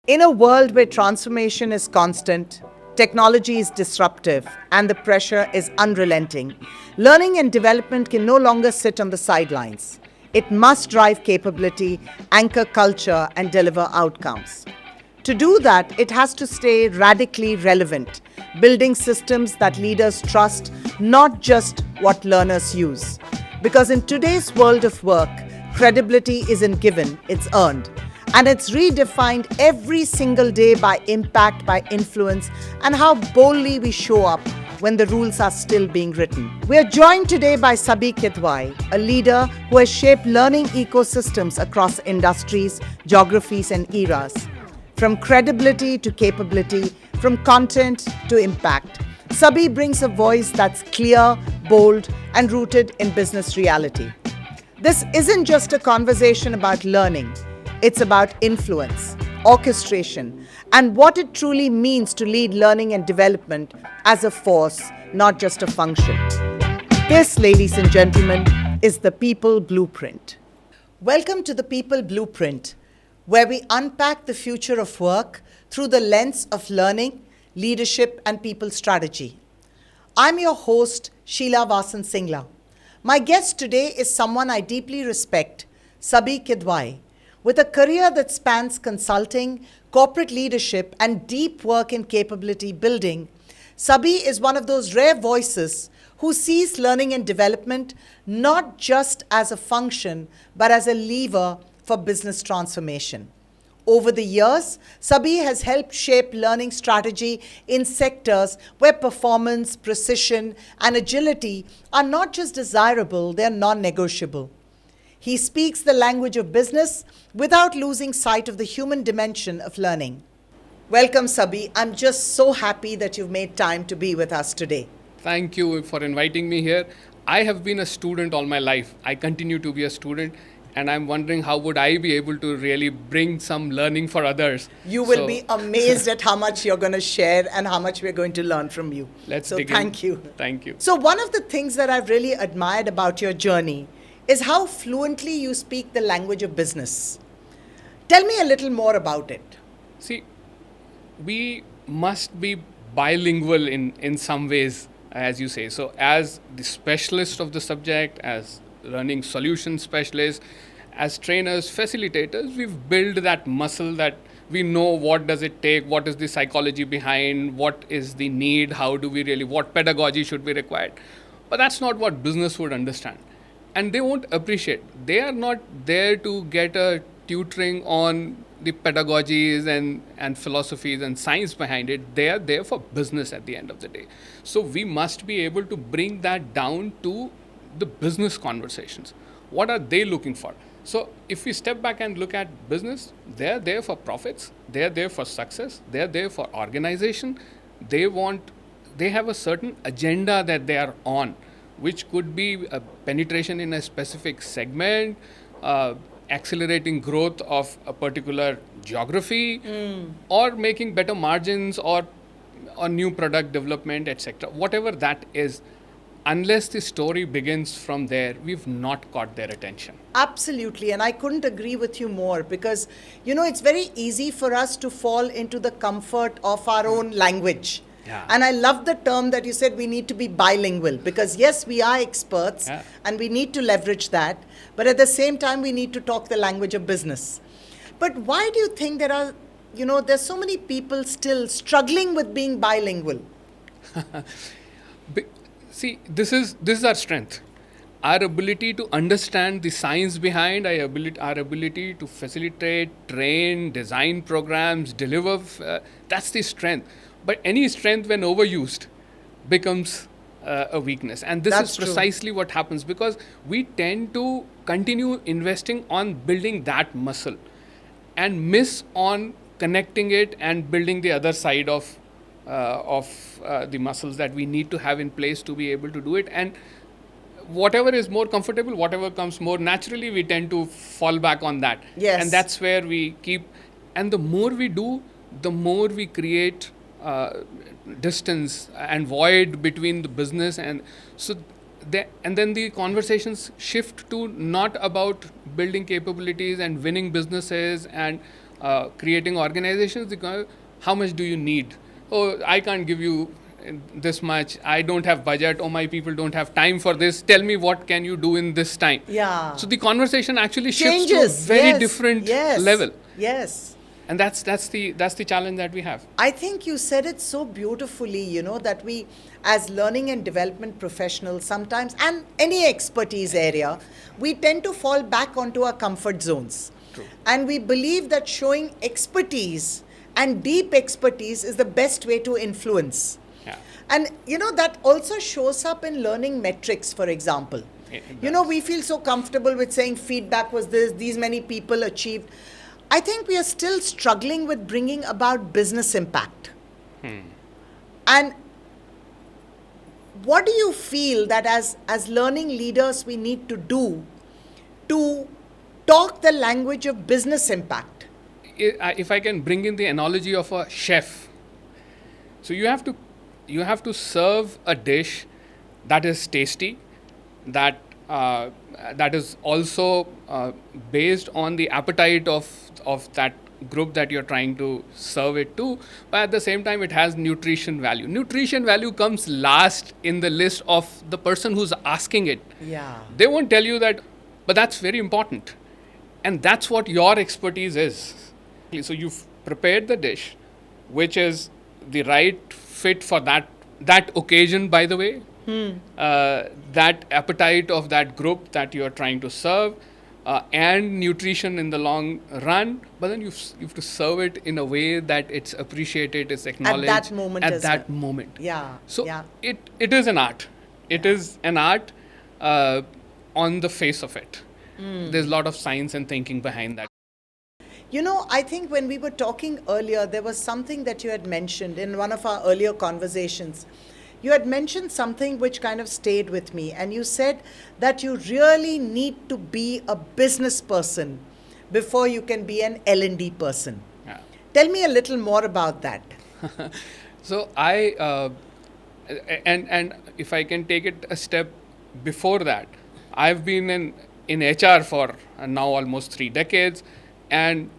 In a world where transformation is constant, technology is disruptive, and the pressure is unrelenting, learning and development can no longer sit on the sidelines. It must drive capability, anchor culture, and deliver outcomes. To do that, it has to stay radically relevant, building systems that leaders trust, not just what learners use. Because in today's world of work, credibility isn't given, it's earned. And it's redefined every single day by impact, by influence, and how boldly we show up when the rules are still being written. We are joined today by Sabih Kidwai, a leader who has shaped learning ecosystems across industries, geographies, and eras. From credibility to capability, from content to impact, Sabih brings a voice that's clear, bold, and rooted in business reality. This isn't just a conversation about learning. It's about influence, orchestration, and what it truly means to lead learning and development as a force, not just a function. This, ladies and gentlemen, is the People Blueprint. Welcome to the People Blueprint, where we unpack the future of work through the lens of learning, leadership, and people strategy. I'm your host, Sheila Vasan Singla. My guest today is someone I deeply respect, Sabih Kidwai. With a career that spans consulting, corporate leadership, and deep work in capability building, Sabih is one of those rare voices who sees learning and development not just as a function, but as a lever for business transformation. Over the years, Sabih has helped shape learning strategy in sectors where performance, precision, and agility are not just desirable, they're non-negotiable. He speaks the language of business without losing sight of the human dimension of learning. Welcome, Sabih. I'm just so happy that you've made time to be with us today. Thank you for inviting me here. I have been a student all my life. I continue to be a student, and I'm wondering how would I be able to really bring some learning for others. You will be amazed at how much you're going to share and how much we're going to learn from you. Let's so dig thank in. you. Thank you. So one of the things that I've really admired about your journey is how fluently you speak the language of business. Tell me a little more about it. See, we must be bilingual in some ways, as you say. So as the specialist of the subject, as learning solution specialists, as trainers, facilitators, we've built that muscle that we know what does it take, what is the psychology behind, what is the need, how do we really, what pedagogy should be required. But that's not what business would understand. And they won't appreciate. They are not there to get a tutoring on the pedagogies and philosophies and science behind it. They are there for business at the end of the day. So we must be able to bring that down to the business conversations. What are they looking for? So if we step back and look at business, they're there for profits, they're there for success, they're there for organization. They have a certain agenda that they are on, which could be a penetration in a specific segment, accelerating growth of a particular geography, or making better margins or new product development, etc. Whatever that is, unless the story begins from there, we've not caught their attention. Absolutely, and I couldn't agree with you more because, it's very easy for us to fall into the comfort of our own language. Yeah. And I love the term that you said we need to be bilingual because yes, we are experts and we need to leverage that. But at the same time, we need to talk the language of business. But why do you think there's so many people still struggling with being bilingual? See, this is our strength. Our ability to understand the science behind, our ability to facilitate, train, design programs, deliver, that's the strength. But any strength, when overused, becomes a weakness. And this is precisely what happens because we tend to continue investing on building that muscle and miss on connecting it and building the other side of the muscles that we need to have in place to be able to do it. And whatever is more comfortable, whatever comes more naturally, we tend to fall back on that. Yes. And that's where we keep. And the more we do, the more we create distance and void between the business and then the conversations shift to not about building capabilities and winning businesses and creating organizations, they go, how much do you need? Oh, I can't give you this much. I don't have budget. Oh, my people don't have time for this. Tell me what can you do in this time? Yeah. So the conversation actually shifts to a Changes. very Yes. different Yes. level. Yes. And that's the challenge that we have. I think you said it so beautifully, that we, as learning and development professionals, sometimes, and any expertise area, we tend to fall back onto our comfort zones. True. And we believe that showing expertise and deep expertise is the best way to influence. Yeah. And, that also shows up in learning metrics, for example. It We feel so comfortable with saying feedback was this, these many people achieved. I think we are still struggling with bringing about business impact. And what do you feel that as learning leaders we need to do to talk the language of business impact? If I can bring in the analogy of a chef, so you have to serve a dish that is tasty, that is also based on the appetite of that group that you're trying to serve it to, but at the same time it has nutrition value. Nutrition value comes last in the list of the person who's asking it. Yeah. They won't tell you that, but that's very important. And that's what your expertise is. So you've prepared the dish, which is the right fit for that occasion, by the way, that appetite of that group that you're trying to serve, and nutrition in the long run. But then you have to serve it in a way that it's appreciated, it's acknowledged At that moment At as that well. moment. Yeah. So yeah. it is an art. It is an art on the face of it. There's a lot of science and thinking behind that. I think when we were talking earlier, there was something that you had mentioned in one of our earlier conversations. You had mentioned something which kind of stayed with me, and you said that you really need to be a business person before you can be an L&D person. Yeah. Tell me a little more about that. So and if I can take it a step before that, I've been in HR for now almost 3 decades, and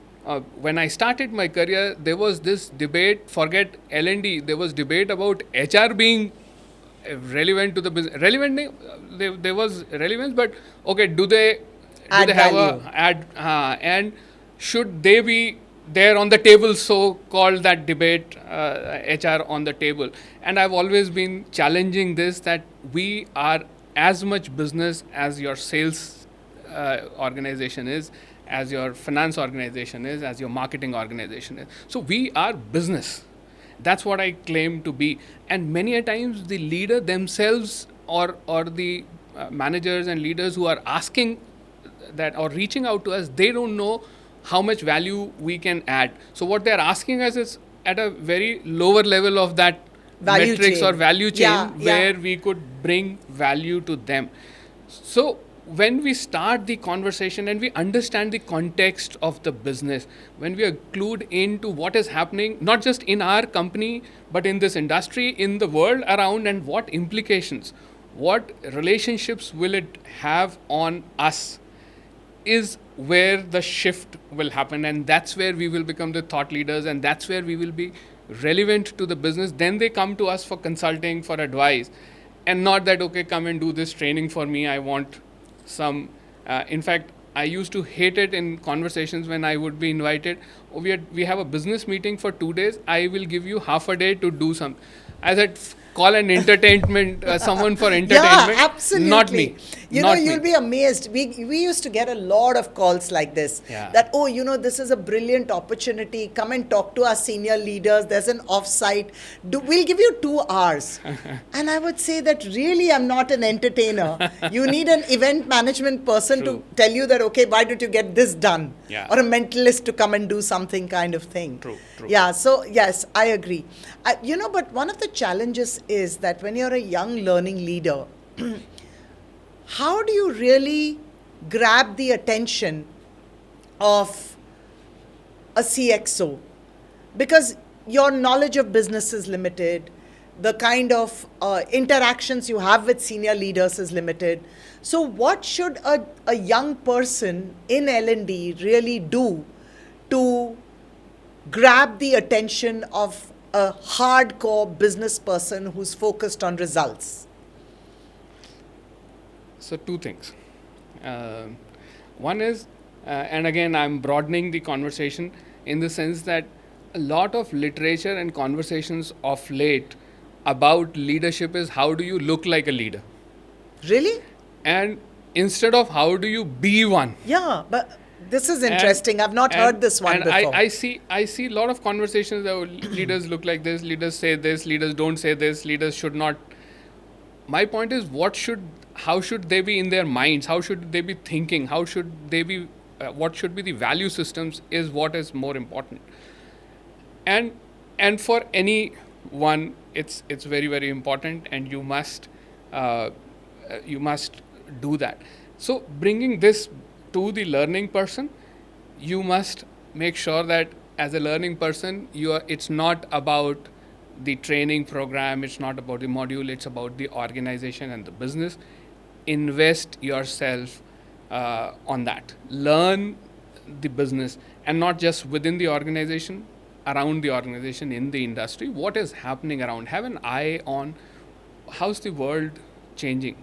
when I started my career, there was this debate. Forget L&D. There was debate about HR being relevant to the business. There was relevance, but okay, do they Add have value. and should they be there on the table? So called that debate, HR on the table. And I've always been challenging this, that we are as much business as your sales organization is, as your finance organization is, as your marketing organization is. So we are business. That's what I claim to be. And many a times the leader themselves or the managers and leaders who are asking that or reaching out to us, they don't know how much value we can add. So what they're asking us is at a very lower level of that Value metrics chain. or value chain, Yeah, where yeah. we could bring value to them. So when we start the conversation and we understand the context of the business, when we are clued into what is happening, not just in our company, but in this industry, in the world around, and what implications, what relationships will it have on us, is where the shift will happen. And that's where we will become the thought leaders, and that's where we will be relevant to the business. Then they come to us for consulting, for advice, and not that, okay, come and do this training for me. I want some, in fact, I used to hate it in conversations when I would be invited. Oh, we have a business meeting for 2 days. I will give you half a day to do something. I said, call an entertainment, someone for entertainment. Yeah, absolutely. Not me. Not You'll me. be amazed. We used to get a lot of calls like this. Yeah. That, this is a brilliant opportunity. Come and talk to our senior leaders. There's an offsite. We'll give you 2 hours. And I would say that really I'm not an entertainer. You need an event management person True. to tell you that, okay, why don't you get this done? Yeah. Or a mentalist to come and do something kind of thing. True. Yeah, so yes, I agree. But one of the challenges is that when you're a young learning leader, how do you really grab the attention of a CXO? Because your knowledge of business is limited, the kind of interactions you have with senior leaders is limited. So what should a young person in L&D really do to grab the attention of a hardcore business person who's focused on results? So two things. One is, and again, I'm broadening the conversation in the sense that a lot of literature and conversations of late about leadership is how do you look like a leader? Really? And instead of how do you be one? Yeah, but this is interesting. I've not heard this one before. I see a lot of conversations that leaders look like this, leaders say this, leaders don't say this, leaders should not. My point is, how should they be in their minds? How should they be thinking? How should they be? What should be the value systems? Is what is more important. And for anyone, it's very very important, and you must do that. So bringing this to the learning person, you must make sure that as a learning person, it's not about the training program, it's not about the module, it's about the organization and the business. Invest yourself on that. Learn the business, and not just within the organization, around the organization, in the industry. What is happening around? Have an eye on how's the world changing?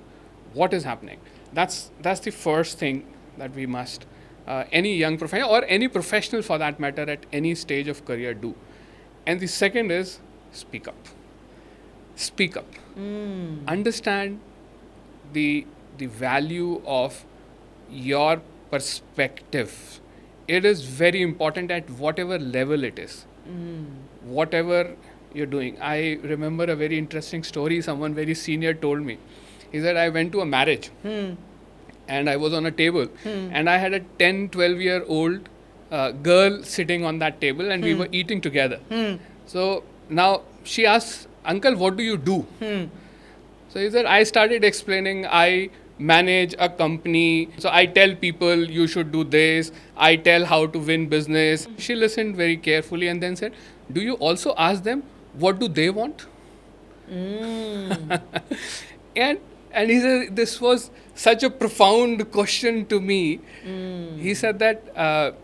What is happening? That's the first thing that we must, any young professional or any professional for that matter at any stage of career do. And the second is speak up. Speak up. Understand the value of your perspective. It is very important at whatever level it is. Whatever you're doing. I remember a very interesting story someone very senior told me. He said, I went to a marriage and I was on a table and I had a 10, 12-year-old girl sitting on that table, and we were eating together. So now she asked, Uncle, what do you do? So he said, I started explaining, I manage a company. So I tell people you should do this. I tell how to win business. She listened very carefully and then said, do you also ask them what do they want? And he said, this was such a profound question to me. He said that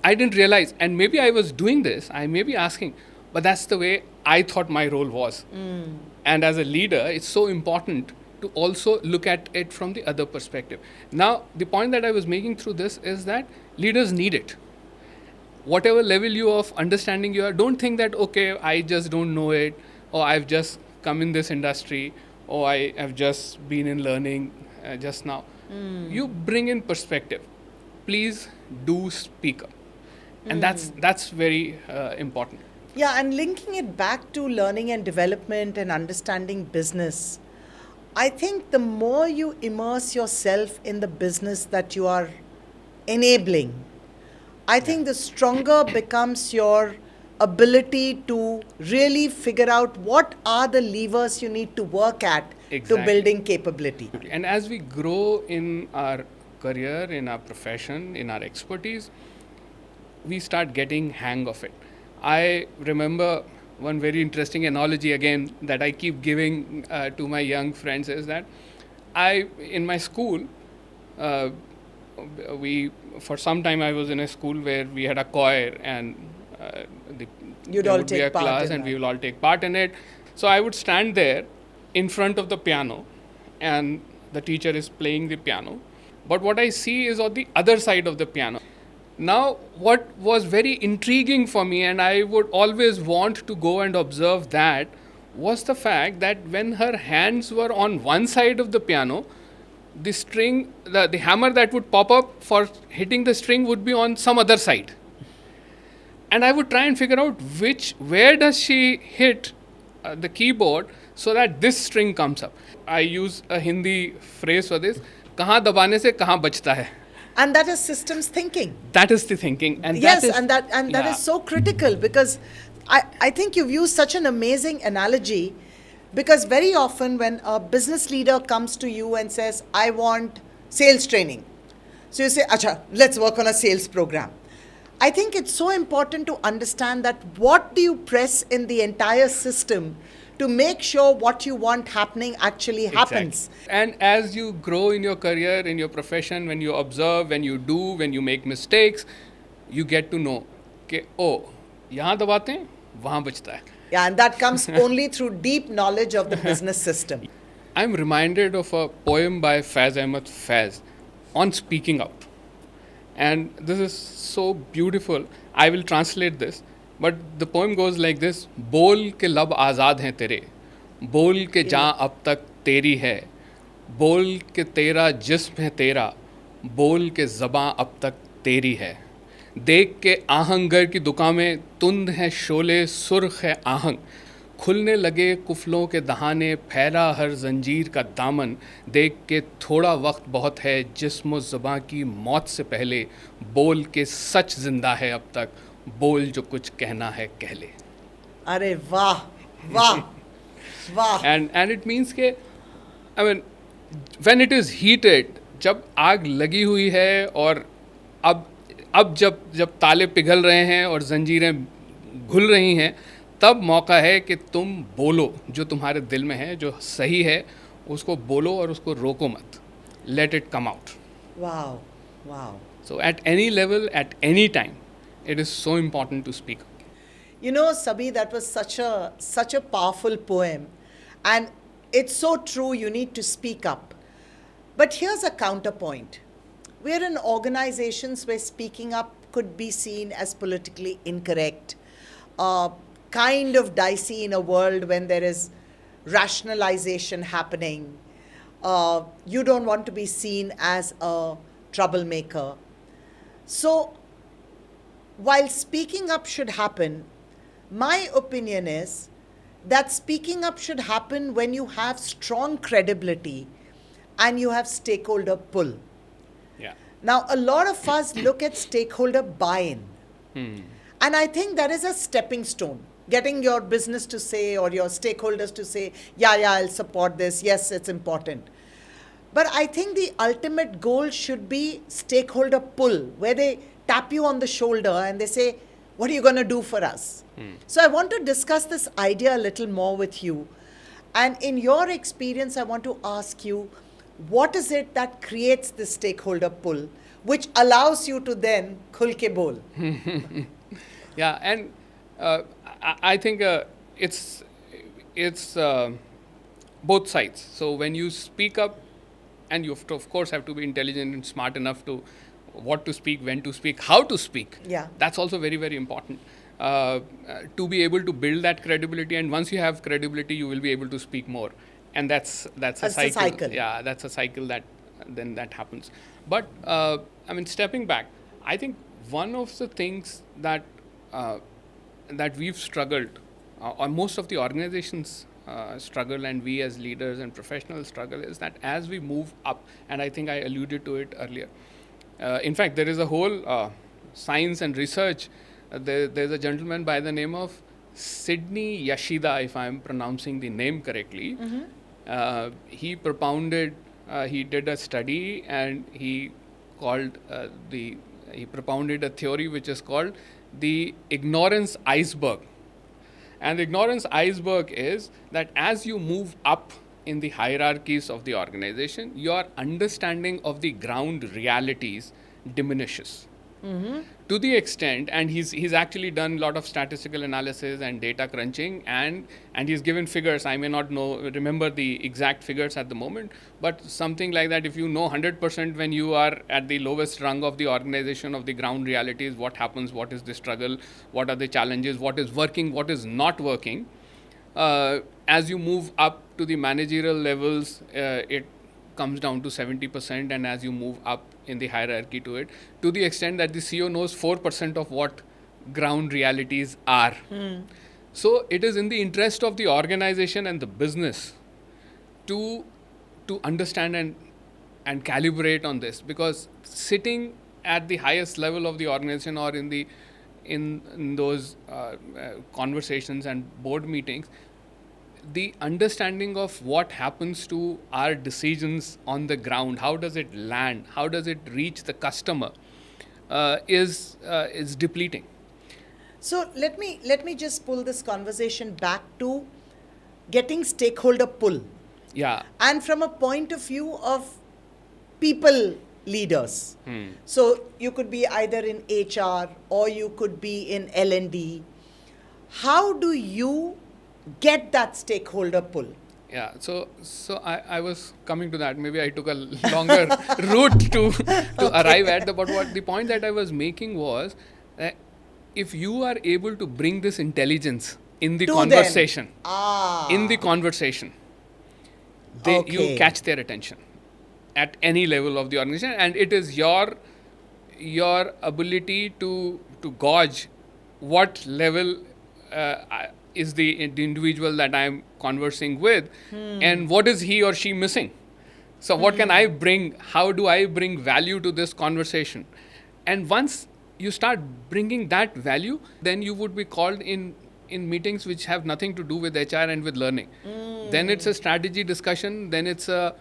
I didn't realize, and maybe I was doing this, I may be asking, but that's the way I thought my role was. And as a leader, it's so important to also look at it from the other perspective. Now, the point that I was making through this is that leaders need it. Whatever level you of understanding you are, don't think that, okay, I just don't know it, or I've just come in this industry, or I have just been in learning just now. You bring in perspective. Please do speak up. And that's very important. Yeah, and linking it back to learning and development and understanding business, I think the more you immerse yourself in the business that you are enabling, I think the stronger becomes your ability to really figure out what are the levers you need to work at to building capability. And as we grow in our career, in our profession, in our expertise, we start getting hang of it. I remember one very interesting analogy again that I keep giving to my young friends is that in my school, for some time I was in a school where we had a choir, and You'd all take part class in and that. we will all take part in it. So I would stand there in front of the piano, and the teacher is playing the piano. But what I see is on the other side of the piano. Now, what was very intriguing for me, and I would always want to go and observe that, was the fact that when her hands were on one side of the piano, the string, the hammer that would pop up for hitting the string would be on some other side. And I would try and figure out where does she hit the keyboard so that this string comes up. I use a Hindi phrase for this, kahan dabane se kahan bachta hai. And that is systems thinking. That is the thinking. And Yes, that that is so critical, because I think you've used such an amazing analogy, because very often when a business leader comes to you and says, I want sales training. So you say, Acha, let's work on a sales program. I think it's so important to understand that what do you press in the entire system to make sure what you want happening actually happens. Exactly. And as you grow in your career, in your profession, when you observe, when you do, when you make mistakes, you get to know, okay, oh, यहाँ दबाते हैं वहाँ बचता है. Yeah, and that comes only through deep knowledge of the business system. I'm reminded of a poem by Faiz Ahmed Faiz on speaking out. And this is so beautiful. I will translate this. But the poem goes like this: बोल के लब आज़ाद हैं तेरे, बोल के जान अब तक तेरी है, बोल के तेरा जिस्म है तेरा, बोल के ज़बां अब तक तेरी है. देख के आहंगर की दुकान में तुंद है शोले सुर्ख है आहंग, खुलने लगे कुफलों के दहाने, फैला हर जंजीर का दामन. देख के थोड़ा वक्त बहुत है जिस्म ज़बां की मौत से पहले, बोल के सच जिंदा है अब तक, बोल जो कुछ कहना है कह ले. अरे वाह वाह वाह. And it means के I mean when it is heated, जब आग लगी हुई है और अब जब ताले पिघल रहे हैं और जंजीरें घुल रही हैं, तब मौका है कि तुम बोलो जो तुम्हारे दिल में है, जो सही है उसको बोलो और उसको रोको मत. Let it come out. Wow, wow. So at any level, at any time, it is so important to speak. You know, Sabih, that was such a powerful poem, and it's so true. You need to speak up. But here's a counterpoint. We're in organizations where speaking up could be seen as politically incorrect, kind of dicey in a world when there is rationalization happening. You don't want to be seen as a troublemaker. So, while speaking up should happen, my opinion is that speaking up should happen when you have strong credibility and you have stakeholder pull. Yeah. Now, a lot of us look at stakeholder buy-in. And I think that is a stepping stone. Getting your business to say or your stakeholders to say, yeah, I'll support this. Yes, it's important. But I think the ultimate goal should be stakeholder pull, where they tap you on the shoulder and they say, what are you going to do for us? So I want to discuss this idea a little more with you. And in your experience, I want to ask you, what is it that creates this stakeholder pull, which allows you to then khul ke bol? Yeah, and I think it's both sides. So when you speak up, and you of course have to be intelligent and smart enough to what to speak, when to speak, how to speak. Yeah. That's also very, very important. To be able to build that credibility, and once you have credibility, you will be able to speak more. And that's a cycle. Yeah, that's a cycle that happens. But I mean, stepping back, I think one of the things that we've struggled, or most of the organizations struggle, and we as leaders and professionals struggle, is that as we move up, and I think I alluded to it earlier. In fact, there is a whole science and research. There's a gentleman by the name of Sidney Yoshida, if I'm pronouncing the name correctly. He propounded, he did a study, and he propounded a theory which is called the ignorance iceberg. And the ignorance iceberg is that as you move up in the hierarchies of the organization, your understanding of the ground realities diminishes. To the extent, and he's actually done a lot of statistical analysis and data crunching, and he's given figures. I may not remember the exact figures at the moment, but something like that. If you know 100% when you are at the lowest rung of the organization, of the ground realities, what happens, what is the struggle, what are the challenges, what is working, what is not working. As you move up to the managerial levels, it comes down to 70%, and as you move up in the hierarchy to the extent that the CEO knows 4% of what ground realities are. So it is in the interest of the organization and the business to understand and calibrate on this, because sitting at the highest level of the organization or in those conversations and board meetings, the understanding of what happens to our decisions on the ground, how does it land, how does it reach the customer, is depleting. So let me just pull this conversation back to getting stakeholder pull. Yeah. And from a point of view of people leaders. So you could be either in HR or you could be in L&D. How do you get that stakeholder pull? Yeah, so I was coming to that. Maybe I took a longer route to arrive at but what the point that I was making was that if you are able to bring this intelligence in the To them. conversation, Ah. in the conversation, you Okay. catch their attention at any level of the organization, and it is your ability to gauge what level is the individual that I'm conversing with, and what is he or she missing. So what can I bring? How do I bring value to this conversation? And once you start bringing that value, then you would be called in meetings which have nothing to do with HR and with learning. Then it's a strategy discussion, then it's a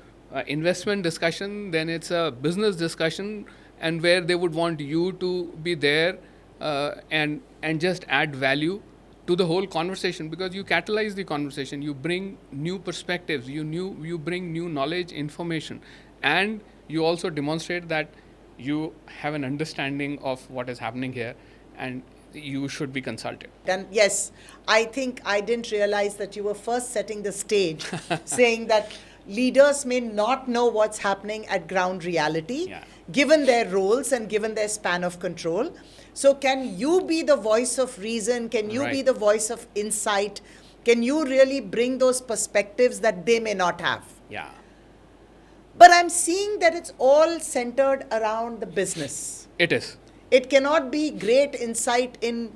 investment discussion, then it's a business discussion, and where they would want you to be there and just add value to the whole conversation, because you catalyze the conversation, you bring new perspectives, you bring new knowledge, information, and you also demonstrate that you have an understanding of what is happening here, and you should be consulted. And yes, I think I didn't realize that you were first setting the stage, saying that leaders may not know what's happening at ground reality, Yeah. given their roles and given their span of control. So can you be the voice of reason? Can you be Right. the voice of insight? Can you really bring those perspectives that they may not have? Yeah. But I'm seeing that it's all centered around the business. It is. It cannot be great insight in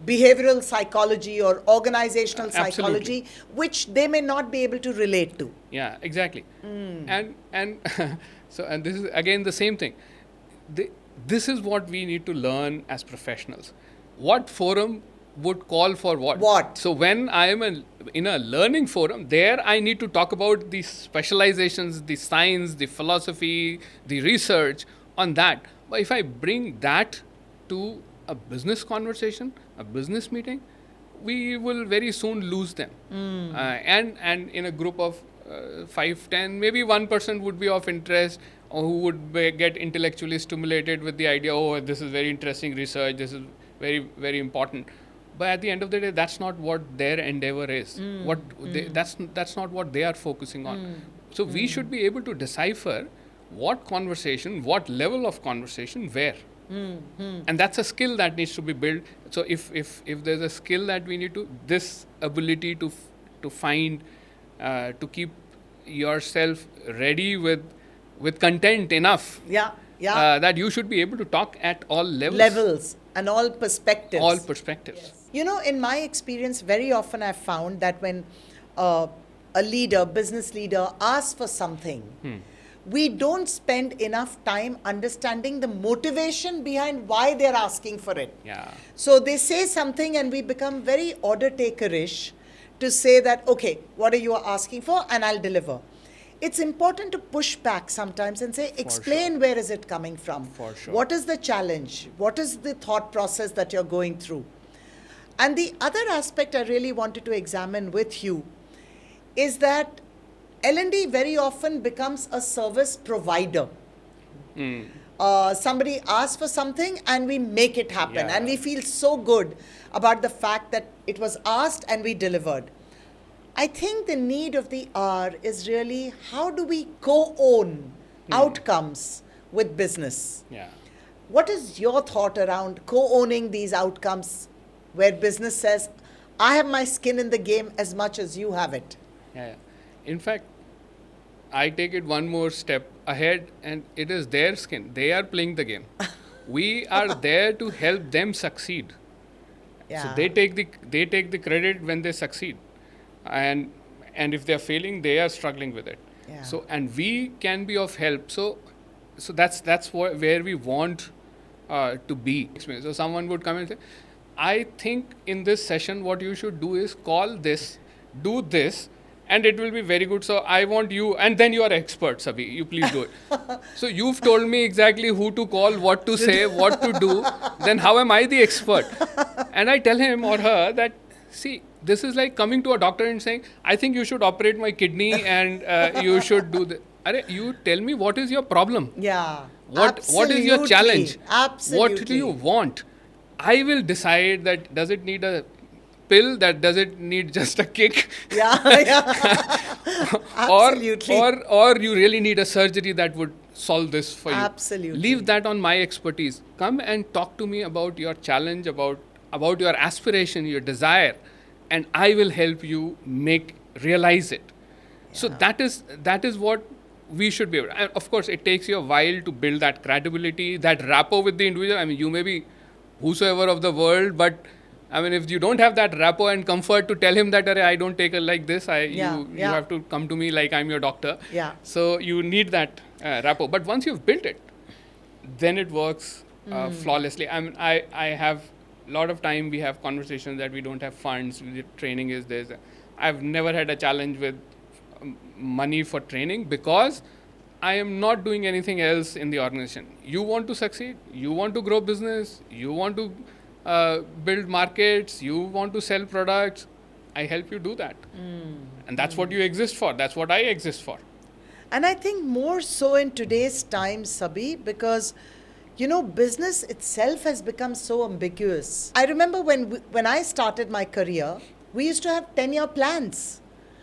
behavioral psychology or organizational Absolutely. psychology, which they may not be able to relate to. Yeah, exactly. And so, and this is again the same thing. This is what we need to learn as professionals. What forum would call for what? What? So when I am in a learning forum, there I need to talk about the specializations, the science, the philosophy, the research on that. But if I bring that to a business conversation, a business meeting, we will very soon lose them. And in a group of 5, 10, maybe one person would be of interest, or who would get intellectually stimulated with the idea, oh, this is very interesting research, this is very, very important. But at the end of the day, that's not what their endeavor is. That's not what they are focusing on. So we should be able to decipher what conversation, what level of conversation, where. And that's a skill that needs to be built. So if there's a skill that we need to, this ability to find, to keep yourself ready with content enough, that you should be able to talk at all levels. And all perspectives. All perspectives. You know, in my experience, very often I've found that when a leader, business leader, asks for something, we don't spend enough time understanding the motivation behind why they're asking for it. Yeah. So they say something and we become very order takerish to say that, okay, what are you asking for, and I'll deliver. It's important to push back sometimes and say, explain where is it coming from? For sure. What is the challenge? What is the thought process that you're going through? And the other aspect I really wanted to examine with you is that L&D very often becomes a service provider. Somebody asks for something and we make it happen. Yeah. And we feel so good about the fact that it was asked and we delivered. I think the need of the hour is really how do we co-own outcomes with business? Yeah. What is your thought around co-owning these outcomes where business says, I have my skin in the game as much as you have it? Yeah. In fact, I take it one more step ahead, and it is their skin. They are playing the game. We are there to help them succeed. Yeah. So they take the credit when they succeed, and if they are failing, they are struggling with it. Yeah. So, and we can be of help. So that's where we want to be. So someone would come and say, I think in this session what you should do is call this, do this, and it will be very good. So I want you, and then you are expert, Sabih. You please do it. So you've told me exactly who to call, what to say, what to do. Then how am I the expert? And I tell him or her that, see, this is like coming to a doctor and saying, I think you should operate my kidney and you should do this. You tell me what is your problem. Yeah. What is your challenge? Absolutely. What do you want? I will decide that does it need a pill, that does it need just a kick, or Absolutely. or you really need a surgery that would solve this for you. Absolutely. Leave that on my expertise. Come and talk to me about your challenge, about your aspiration, your desire, and I will help you realize it. So that is what we should be able. And of course, it takes you a while to build that credibility, that rapport with the individual. I mean, you may be whosoever of the world, but I mean, if you don't have that rapport and comfort to tell him that, "Arey, I don't take it like this. You have to come to me like I'm your doctor." Yeah. So you need that rapport. But once you've built it, then it works flawlessly. I mean, I have a lot of time. We have conversations that we don't have funds. The training is this. I've never had a challenge with money for training because I am not doing anything else in the organization. You want to succeed, you want to grow business, you want to build markets, you want to sell products, I help you do that. And that's what you exist for, that's what I exist for. And I think more so in today's time, Sabih, because business itself has become so ambiguous. I remember when I started my career, we used to have 10-year plans.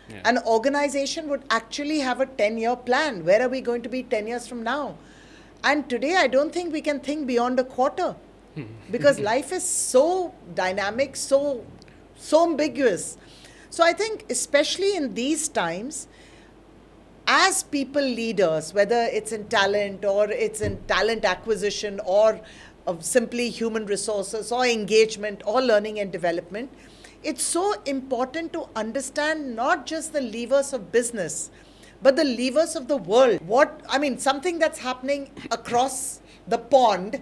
Yeah. An organization would actually have a 10-year plan. Where are we going to be 10 years from now? And today, I don't think we can think beyond a quarter because life is so dynamic, so ambiguous. So I think, especially in these times, as people leaders, whether it's in talent or it's in talent acquisition or simply human resources or engagement or learning and development, it's so important to understand not just the levers of business, but the levers of the world. Something that's happening across the pond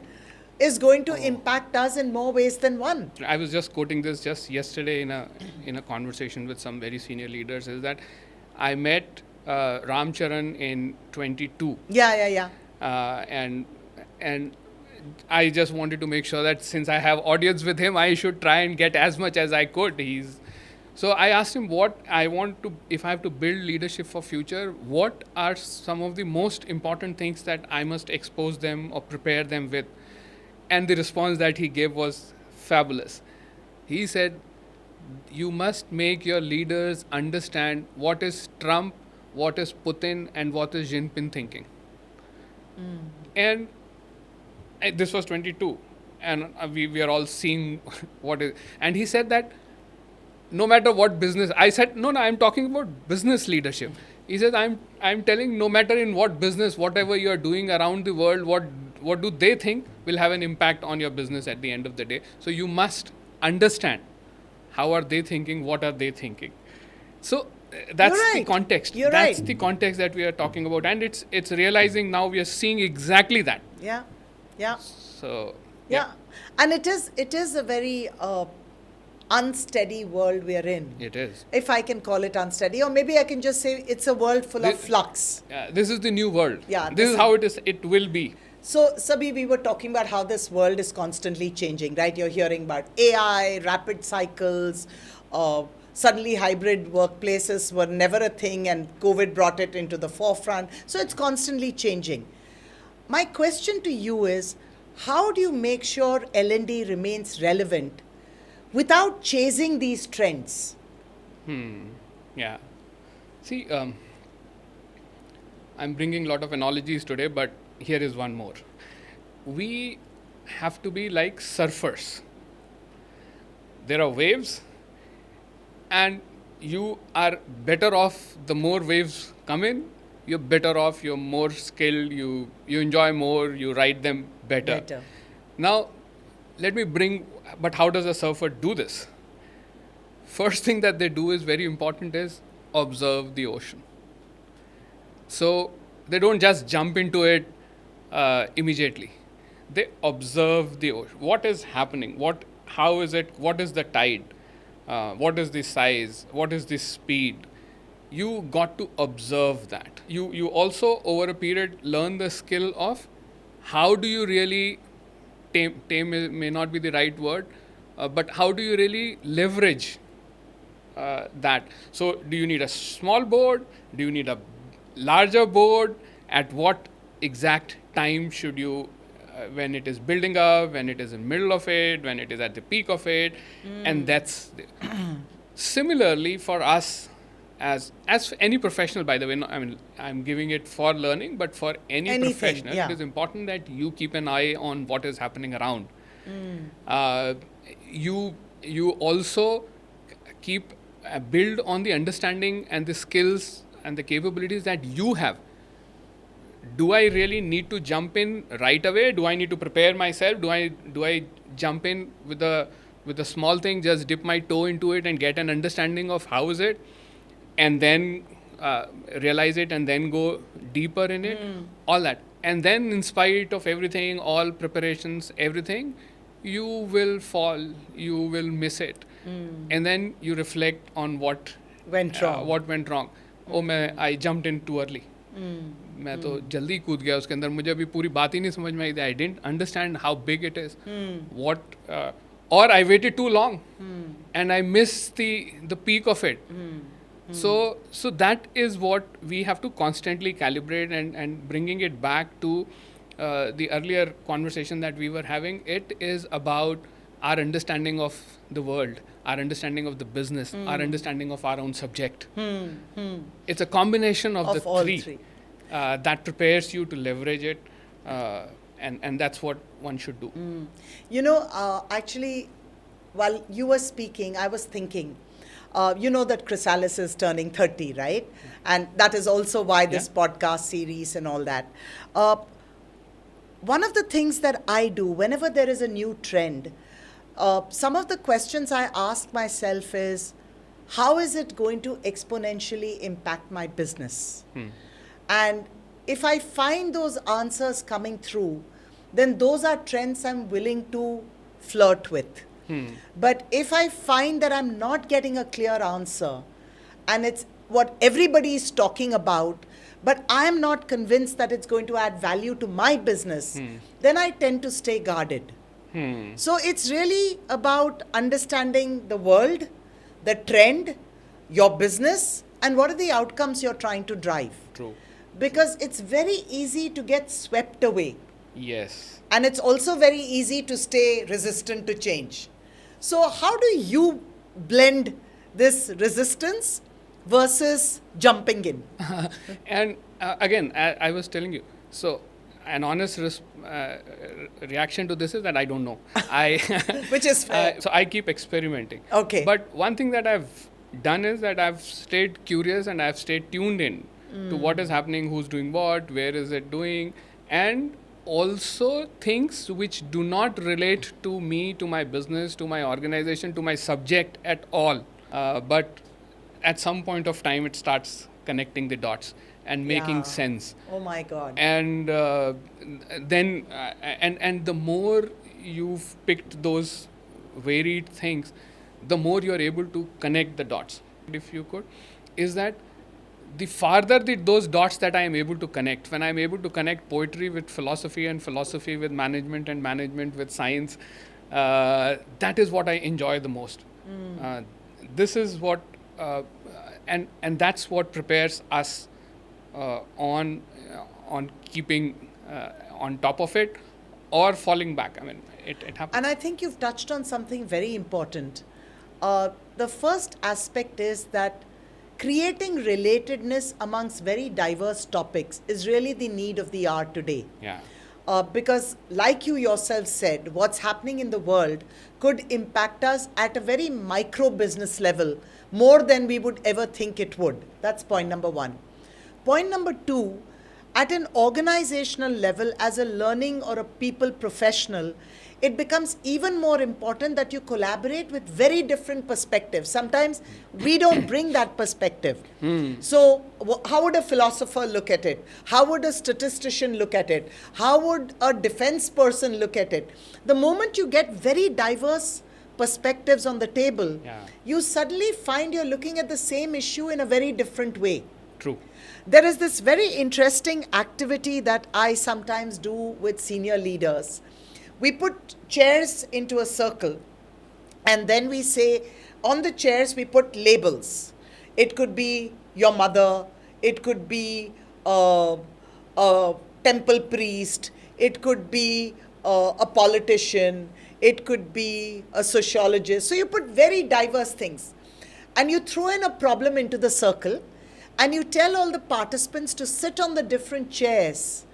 is going to impact us in more ways than one. I was just quoting this just yesterday in a conversation with some very senior leaders, is that I met Ram Charan in 22. Yeah. And I just wanted to make sure that since I have audience with him, I should try and get as much as I could. So I asked him if I have to build leadership for future, what are some of the most important things that I must expose them or prepare them with? And the response that he gave was fabulous. He said, you must make your leaders understand what is Trump, what is Putin, and what is Jinping thinking. And this was 22, and we are all seeing what is. And he said that no matter what business, I said, no, I'm talking about business leadership. He says, I'm telling, no matter in what business, whatever you are doing around the world, what do they think will have an impact on your business at the end of the day. So you must understand how are they thinking, what are they thinking. So that's the context. That's the context that we are talking about, and it's realizing now we are seeing exactly that. Yeah. So and it is a very unsteady world we are in. It is. If I can call it unsteady, or maybe I can just say it's a world full of flux. This is the new world. Yeah. This is how it is. It will be. So, Sabih, we were talking about how this world is constantly changing, right? You're hearing about AI, rapid cycles, suddenly hybrid workplaces were never a thing and COVID brought it into the forefront. So it's constantly changing. My question to you is, how do you make sure L&D remains relevant without chasing these trends? Yeah. See, I'm bringing a lot of analogies today, but here is one more. We have to be like surfers. There are waves, and you are better off the more waves come in. You're better off, you're more skilled, you enjoy more, you ride them better. Now, but how does a surfer do this? First thing that they do is very important is observe the ocean. So they don't just jump into it immediately. They observe the ocean. What is happening? How is it? What is the tide? What is the size? What is the speed? You got to observe that. You also, over a period, learn the skill of how do you really tame may not be the right word, but how do you really leverage that? So do you need a small board? Do you need a larger board? At what exact time should you when it is building up, when it is in middle of it, when it is at the peak of it, and that's similarly for us as any professional. By the way, I mean I'm giving it for learning, but for any Anything, professional, yeah. it is important that you keep an eye on what is happening around. Uh, you also keep build on the understanding and the skills and the capabilities that you have. Do I really need to jump in right away? Do I need to prepare myself? Do I jump in with a small thing, just dip my toe into it and get an understanding of how is it, and then realize it and then go deeper in it, all that. And then in spite of everything, all preparations, everything, you will fall, you will miss it. And then you reflect on what Went wrong. what went wrong. I jumped in too early. मैं तो जल्दी कूद गया उसके अंदर, मुझे अभी पूरी बात ही नहीं समझ में आई. I didn't understand how big it is, what, or I waited too long and I missed the peak of it. So that is what we have to constantly calibrate, and bringing it back to the earlier conversation that we were having. It is about our understanding of the world, our understanding of the business, our understanding of our own subject. It's a combination of the all three, three. That prepares you to leverage it, and that's what one should do. You know, actually, while you were speaking, I was thinking, you know that Chrysalis is turning 30, right? And that is also why this podcast series and all that. One of the things that I do whenever there is a new trend, some of the questions I ask myself is, how is it going to exponentially impact my business? And if I find those answers coming through, then those are trends I'm willing to flirt with. But if I find that I'm not getting a clear answer and it's what everybody is talking about, but I'm not convinced that it's going to add value to my business, then I tend to stay guarded. So it's really about understanding the world, the trend, your business, and what are the outcomes you're trying to drive. True. Because it's very easy to get swept away. Yes. And it's also very easy to stay resistant to change. So how do you blend this resistance versus jumping in? And again, I was telling you, so an honest reaction to this is that I don't know. Which is fair. So I keep experimenting. Okay. But one thing that I've done is that I've stayed curious and I've stayed tuned in to what is happening, who's doing what, where is it doing, and also things which do not relate to me, to my business, to my organization, to my subject at all. But at some point of time, it starts connecting the dots and making sense. Oh my God. And then, and the more you've picked those varied things, the more you're able to connect the dots. If you could, is that the farther those dots that I am able to connect, when I'm able to connect poetry with philosophy and philosophy with management and management with science, that is what I enjoy the most. This is what, and that's what prepares us on keeping on top of it or falling back. I mean, it happens. And I think you've touched on something very important. The first aspect is that creating relatedness amongst very diverse topics is really the need of the hour today. Yeah. Because like you yourself said, what's happening in the world could impact us at a very micro business level more than we would ever think it would. That's point number one. Point number two, at an organizational level, as a learning or a people professional, it becomes even more important that you collaborate with very different perspectives. Sometimes we don't bring that perspective. So how would a philosopher look at it? How would a statistician look at it? How would a defense person look at it? The moment you get very diverse perspectives on the table, you suddenly find you're looking at the same issue in a very different way. True. There is this very interesting activity that I sometimes do with senior leaders. We put chairs into a circle and then we say, on the chairs we put labels. It could be your mother, it could be a temple priest, it could be a politician, it could be a sociologist. So you put very diverse things. And you throw in a problem into the circle, and you tell all the participants to sit on the different chairs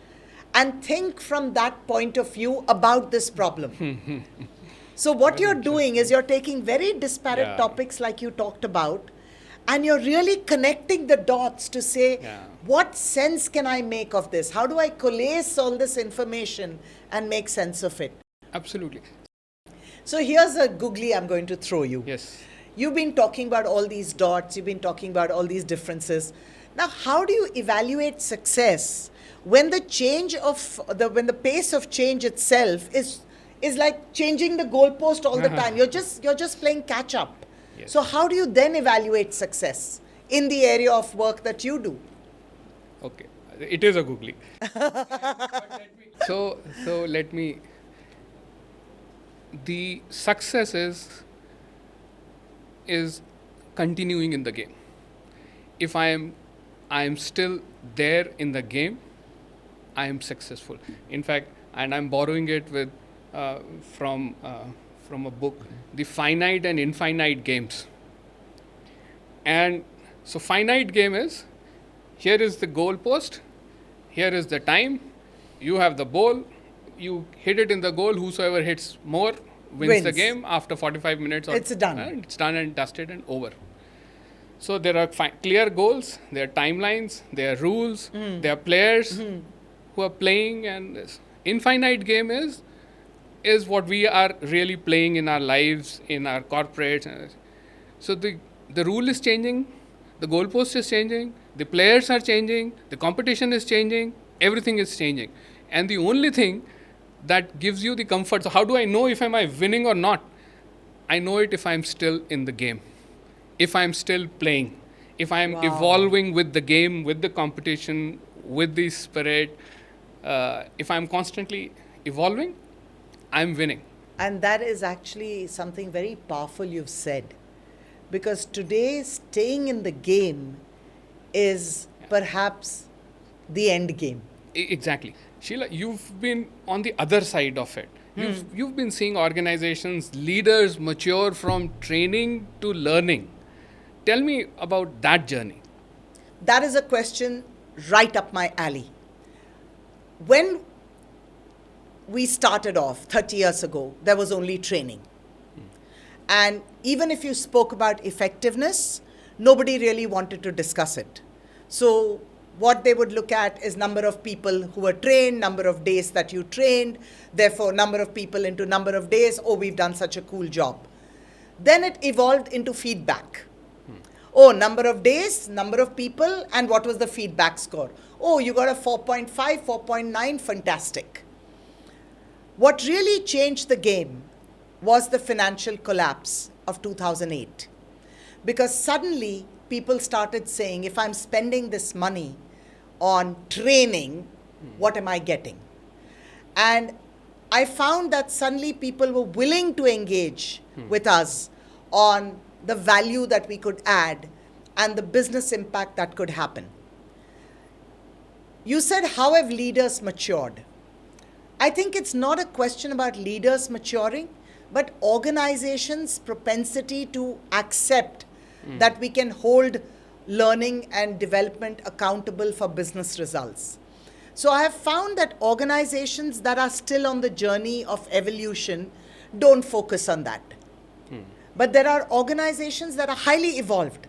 and think from that point of view about this problem. So what you're doing is you're taking very disparate topics like you talked about, and you're really connecting the dots to say, what sense can I make of this? How do I coalesce all this information and make sense of it? Absolutely. So here's a googly I'm going to throw you. Yes. You've been talking about all these dots, you've been talking about all these differences. Now, how do you evaluate success when the when the pace of change itself is like changing the goalpost all the time? You're just playing catch up. Yes. So how do you then evaluate success in the area of work that you do? Okay, it is a googly. So let me. The success is continuing in the game. If I am still there in the game, I am successful. In fact, and I'm borrowing it from a book, The Finite and Infinite Games. And so finite game is, here is the goal post, here is the time, you have the ball, you hit it in the goal, whosoever hits more wins the game after 45 minutes. It's done. It's done and dusted and over. So there are clear goals, there are timelines, there are rules, there are players who are playing, and this infinite game is what we are really playing in our lives, in our corporates. So the rule is changing, the goalpost is changing, the players are changing, the competition is changing, everything is changing. And the only thing that gives you the comfort, so how do I know if am I winning or not? I know it if I'm still in the game, if I'm still playing, if I'm evolving with the game, with the competition, with the spirit. If I'm constantly evolving, I'm winning. And that is actually something very powerful you've said. Because today, staying in the game is perhaps the end game. Exactly. Sheila, you've been on the other side of it. You've been seeing organizations, leaders mature from training to learning. Tell me about that journey. That is a question right up my alley. When we started off 30 years ago, there was only training. And even if you spoke about effectiveness, nobody really wanted to discuss it. So what they would look at is number of people who were trained, number of days that you trained, therefore number of people into number of days, oh, we've done such a cool job. Then it evolved into feedback. Oh, number of days, number of people, and what was the feedback score? Oh, you got a 4.5, 4.9, fantastic. What really changed the game was the financial collapse of 2008. Because suddenly people started saying, if I'm spending this money on training, what am I getting? And I found that suddenly people were willing to engage with us on the value that we could add and the business impact that could happen. You said, how have leaders matured? I think it's not a question about leaders maturing, but organizations' propensity to accept that we can hold learning and development accountable for business results. So I have found that organizations that are still on the journey of evolution don't focus on that. But there are organizations that are highly evolved.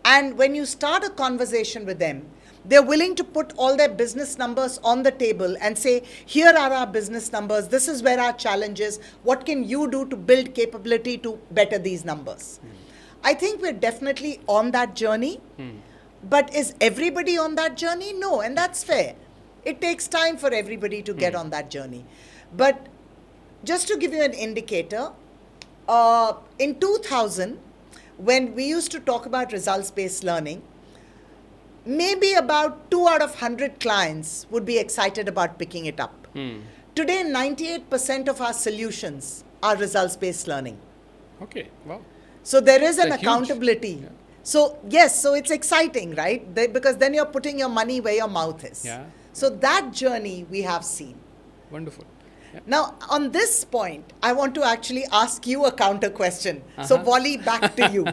And when you start a conversation with them, they're willing to put all their business numbers on the table and say, here are our business numbers, this is where our challenge is, what can you do to build capability to better these numbers? I think we're definitely on that journey, but is everybody on that journey? No, and that's fair. It takes time for everybody to get on that journey. But just to give you an indicator, in 2000, when we used to talk about results-based learning, maybe about 2 out of 100 clients would be excited about picking it up. Today, 98% of our solutions are results-based learning. Okay, wow. So there is an That's accountability. huge. Yeah. So yes, so it's exciting, right? Because then you're putting your money where your mouth is. Yeah. So that journey we have seen. Wonderful. Now, on this point, I want to actually ask you a counter question. So, Wally, back to you.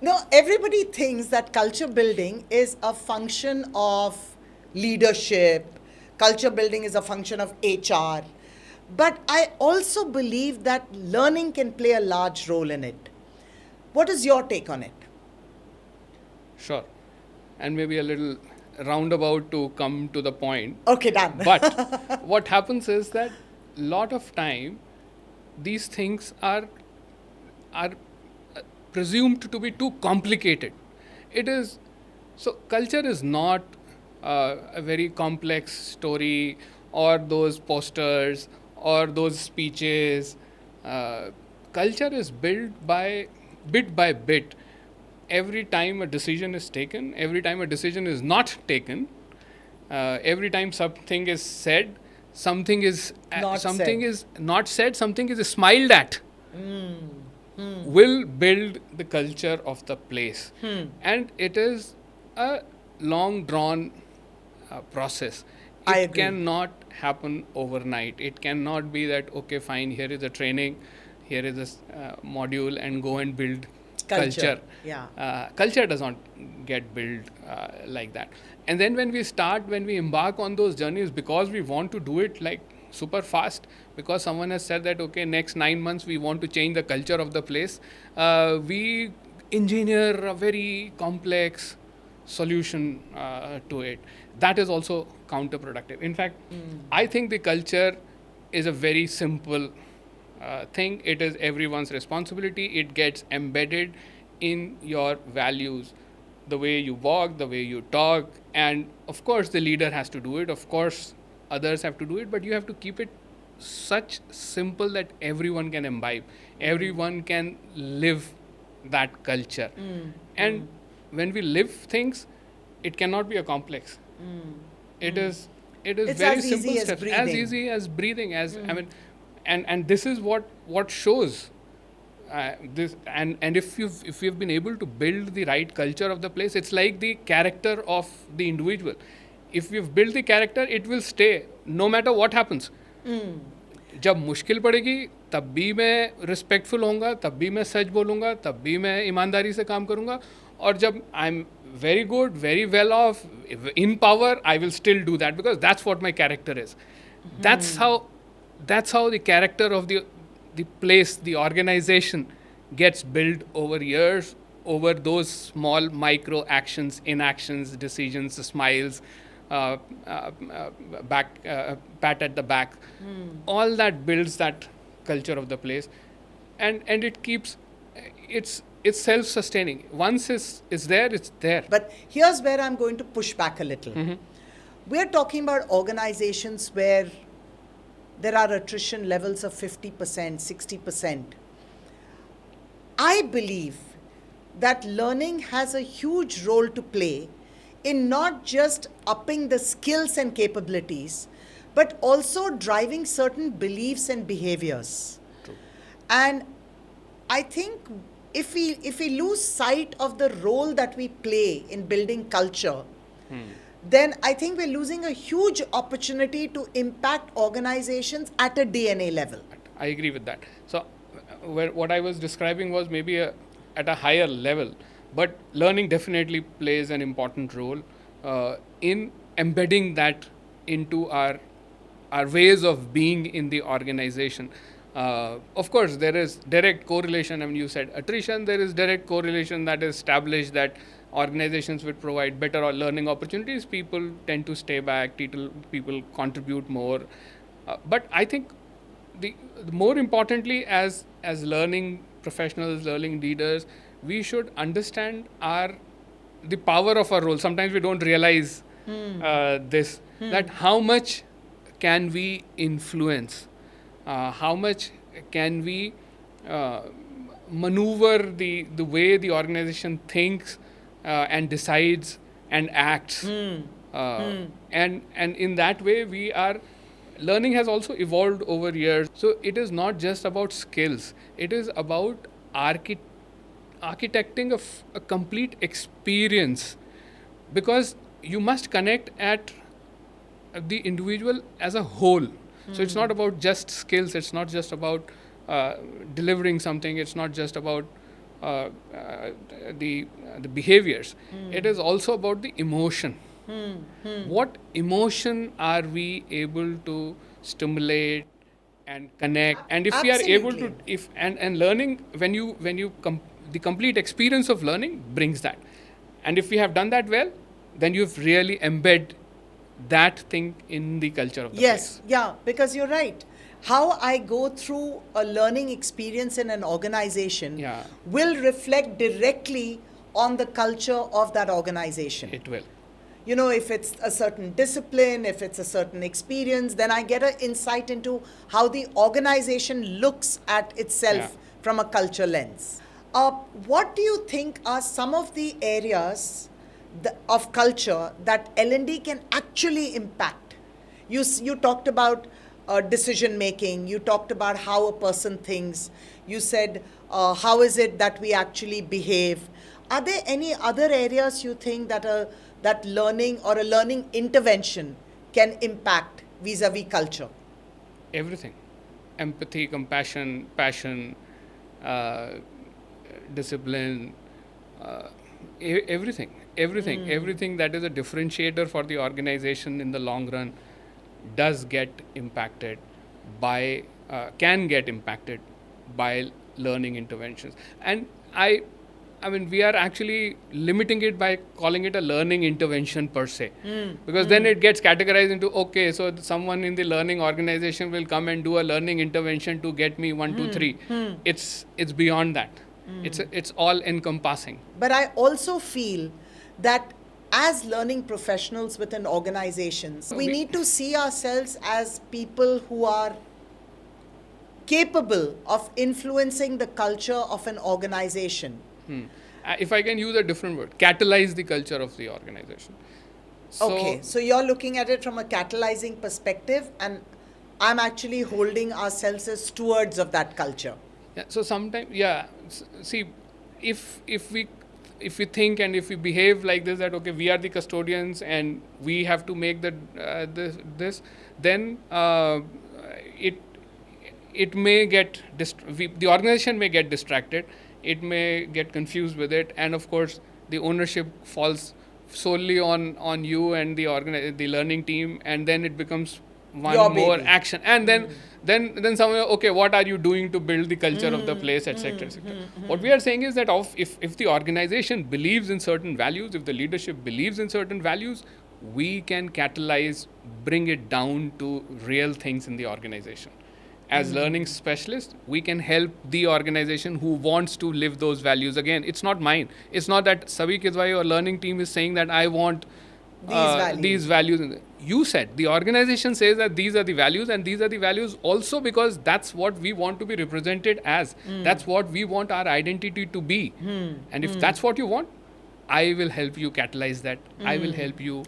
Now, everybody thinks that culture building is a function of leadership, culture building is a function of HR. But I also believe that learning can play a large role in it. What is your take on it? Sure. And maybe a little roundabout to come to the point. Okay, done. But what happens is that lot of time these things are presumed to be too complicated. It is so culture is not a very complex story or those posters or those speeches. Culture is built by bit. Every time a decision is taken, every time a decision is not taken, every time something is said, something is not said, something is smiled at, will build the culture of the place. And it is a long drawn process. I It agree. cannot happen overnight. It cannot be that, okay, fine, here is a training, here is this module, and go and build culture. Yeah. Culture does not get built like that. And then when we embark on those journeys, because we want to do it like super fast, because someone has said that, okay, next 9 months we want to change the culture of the place, we engineer a very complex solution to it. That is also counterproductive. In fact, I think the culture is a very simple thing. It is everyone's responsibility. It gets embedded in your values, the way you walk, the way you talk, and of course the leader has to do it. Of course others have to do it, but you have to keep it such simple that everyone can imbibe, everyone can live that culture. And when we live things, it cannot be a complex. It is It's very as easy simple as steps, as breathing. easy as breathing, as I mean, and this is what shows this. And if you've been able to build the right culture of the place, it's like the character of the individual. If we've built the character, it will stay no matter what happens. जब मुश्किल पड़ेगी तब भी मैं respectful होऊंगा, तब भी मैं सच बोलूँगा, तब भी मैं ईमानदारी से काम करूँगा, और जब I am very good, very well off, in power, I will still do that because that's what my character is. That's how the character of the place, the organization gets built over years, over those small micro actions, inactions, decisions, smiles, back pat at the back. All that builds that culture of the place, and it keeps it's self-sustaining. Once it's there, it's there. But here's where I'm going to push back a little. We're talking about organizations where there are attrition levels of 50%, 60%. I believe that learning has a huge role to play in not just upping the skills and capabilities, but also driving certain beliefs and behaviors. True. And I think if we lose sight of the role that we play in building culture, then I think we're losing a huge opportunity to impact organizations at a DNA level. I agree with that. So, what I was describing was maybe at a higher level, but learning definitely plays an important role in embedding that into our ways of being in the organization. Of course, there is direct correlation. I mean, you said attrition, there is direct correlation that is established that organizations would provide better learning opportunities. People tend to stay back, people contribute more. But I think the more importantly, as learning professionals, learning leaders, we should understand the power of our role. Sometimes we don't realize this, that how much can we influence, how much can we maneuver the way the organization thinks and decides and acts. And in that way, learning has also evolved over years. So it is not just about skills, it is about architecting a complete experience, because you must connect at the individual as a whole. So it's not about just skills, it's not just about delivering something, it's not just about uh, uh, the behaviors. It is also about the emotion. What emotion are we able to stimulate and connect? And if we are able to, Absolutely. if and learning, the complete experience of learning brings that. And if we have done that well, then you've really embed that thing in the culture of the Yes, place. yeah, because you're right. How I go through a learning experience in an organization Yeah. will reflect directly on the culture of that organization. It will. You know, if it's a certain discipline, if it's a certain experience, then I get an insight into how the organization looks at itself Yeah. from a culture lens. What do you think are some of the areas of culture that L&D can actually impact? You talked about decision making, you talked about how a person thinks, you said how is it that we actually behave. Are there any other areas you think that learning or a learning intervention can impact vis-a-vis culture? Everything. Empathy, compassion, passion, uh, discipline, uh, everything that is a differentiator for the organization in the long run does get impacted by can get impacted by learning interventions. And I mean, we are actually limiting it by calling it a learning intervention per se, because then it gets categorized into, okay, so someone in the learning organization will come and do a learning intervention to get me 1, 2, 3. It's beyond that. It's all encompassing. But I also feel that as learning professionals within organizations, we need to see ourselves as people who are capable of influencing the culture of an organization. If I can use a different word, catalyze the culture of the organization. Okay, so you're looking at it from a catalyzing perspective, and I'm actually holding ourselves as stewards of that culture. Yeah, so sometimes, yeah. See, if we think and if we behave like this, that okay, we are the custodians and we have to make this, then it it may get the organization may get distracted, it may get confused with it, and of course the ownership falls solely on you and the learning team, and then it becomes one Your more baby. action, and then somewhere, okay, what are you doing to build the culture of the place, etc., etc. What we are saying is that if the organization believes in certain values, if the leadership believes in certain values, we can catalyze, bring it down to real things in the organization. As learning specialists, we can help the organization who wants to live those values. Again, it's not mine. It's not that Sabih Kidwai or learning team is saying that I want these values. You said the organization says that these are the values, and these are the values also because that's what we want to be represented as. That's what we want our identity to be. And if that's what you want, I will help you catalyze that. I will help you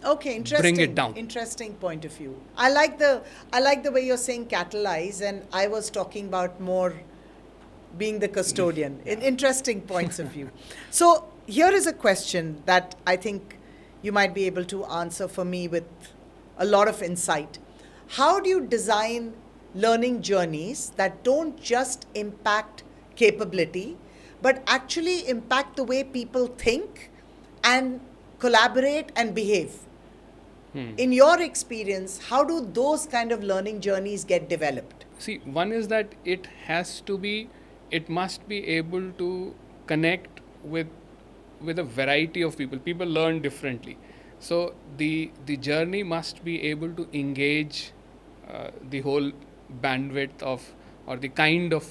bring it down. Interesting point of view. I like the way you're saying catalyze, and I was talking about more being the custodian. Interesting points of view. So here is a question that I think you might be able to answer for me with a lot of insight. How do you design learning journeys that don't just impact capability, but actually impact the way people think and collaborate and behave? In your experience, how do those kind of learning journeys get developed? See, one is that it must be able to connect with a variety of people. People learn differently. So the journey must be able to engage the whole bandwidth of, or the kind of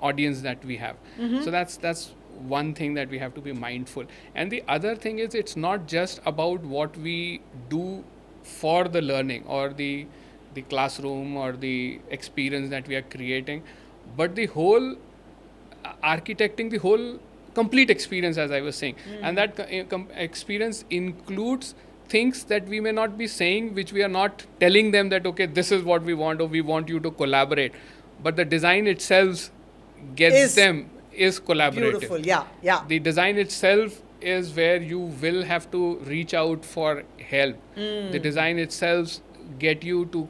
audience that we have. So that's one thing that we have to be mindful. And the other thing is, it's not just about what we do for the learning or the classroom or the experience that we are creating, but the whole architecting the whole complete experience, as I was saying. And that experience includes things that we may not be saying, which we are not telling them that, okay, this is what we want, or we want you to collaborate. But the design itself gets them is collaborative. Beautiful, yeah. The design itself is where you will have to reach out for help. The design itself get you to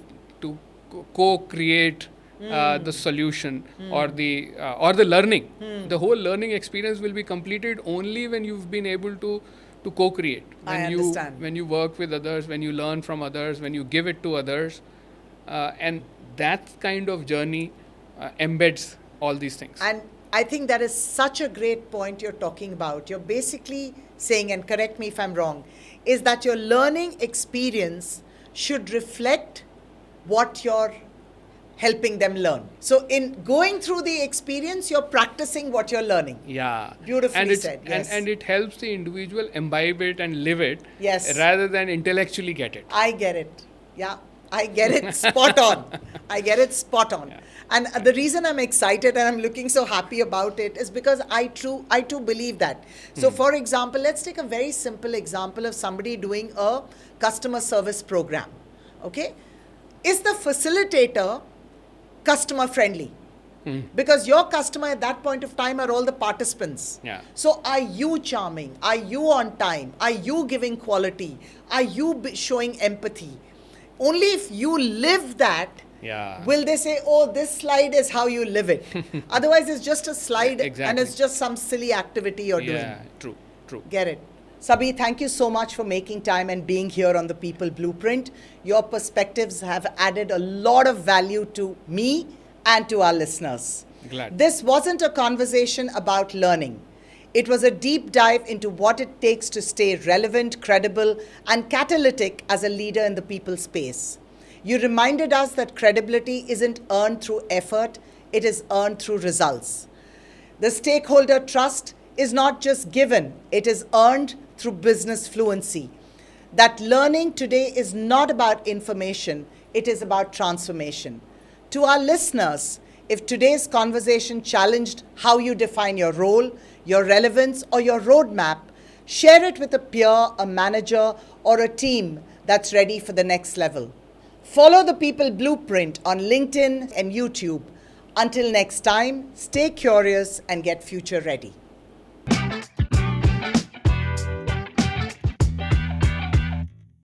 co-create the solution or the learning. The whole learning experience will be completed only when you've been able to co-create. I understand. When you work with others, when you learn from others, when you give it to others, and that kind of journey embeds all these things. And I think that is such a great point you're talking about. You're basically saying, and correct me if I'm wrong, is that your learning experience should reflect what you're helping them learn. So in going through the experience, you're practicing what you're learning. Yeah. Beautifully said. Yes. And it helps the individual imbibe it and live it, Yes. rather than intellectually get it. I get it. Yeah, I get it spot on. I get it spot on. Yeah. And the reason I'm excited and I'm looking so happy about it is because I too believe that. So for example, let's take a very simple example of somebody doing a customer service program. Okay? Is the facilitator customer friendly? Because your customer at that point of time are all the participants. Yeah. So are you charming? Are you on time? Are you giving quality? Are you showing empathy? Only if you live that, Yeah. will they say, oh, this slide is how you live it. Otherwise, it's just a slide Exactly. and it's just some silly activity you're doing. Yeah, true. Get it. Sabih, thank you so much for making time and being here on the People Blueprint. Your perspectives have added a lot of value to me and to our listeners. Glad. This wasn't a conversation about learning. It was a deep dive into what it takes to stay relevant, credible, and catalytic as a leader in the people space. You reminded us that credibility isn't earned through effort, it is earned through results. The stakeholder trust is not just given, it is earned through business fluency. That learning today is not about information, it is about transformation. To our listeners, if today's conversation challenged how you define your role, your relevance, or your roadmap, share it with a peer, a manager, or a team that's ready for the next level. Follow the People Blueprint on LinkedIn and YouTube. Until next time, stay curious and get future ready.